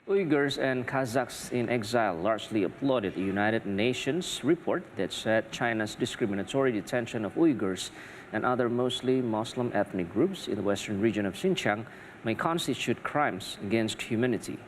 Uyghurs and Kazakhs in exile largely applauded the United Nations report that said China's discriminatory detention of Uyghurs and other mostly Muslim ethnic groups in the Western Region of Xinjiang may constitute crimes against humanity.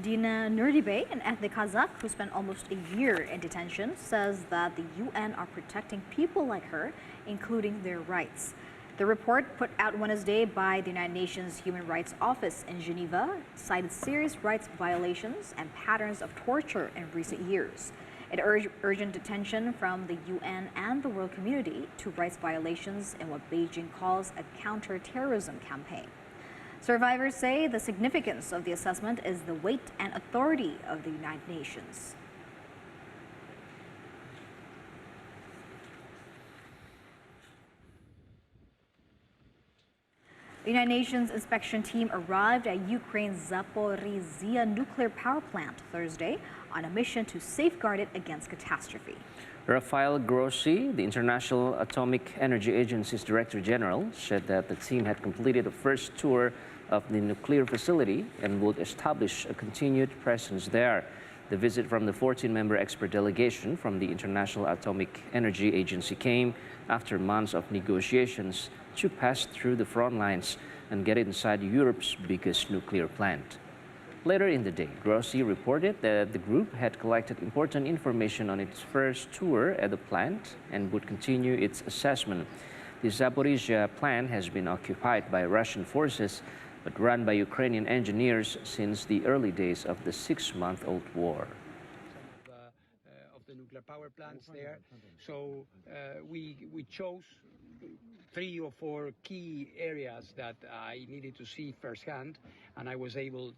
Dina Nurdibe, an ethnic Kazakh who spent almost a year in detention, says that the UN are protecting people like her, including their rights. The report put out Wednesday by the United Nations Human Rights Office in Geneva cited serious rights violations and patterns of torture in recent years. It urged urgent detention from the UN and the world community to rights violations in what Beijing calls a counter-terrorism campaign. Survivors say the significance of the assessment is the weight and authority of the United Nations. The United Nations inspection team arrived at Ukraine's Zaporizhzhia nuclear power plant Thursday on a mission to safeguard it against catastrophe. Rafael Grossi, the International Atomic Energy Agency's Director General, said that the team had completed the first tour of the nuclear facility and would establish a continued presence there. The visit from the 14-member expert delegation from the International Atomic Energy Agency came after months of negotiations to pass through the front lines and get inside Europe's biggest nuclear plant. Later in the day, Grossi reported that the group had collected important information on its first tour at the plant and would continue its assessment. The Zaporizhzhia plant has been occupied by Russian forces but run by Ukrainian engineers since the early days of the 6-month-old war. Of the nuclear power plants there. So we chose 3 or 4 key areas that I needed to see firsthand, and I was able.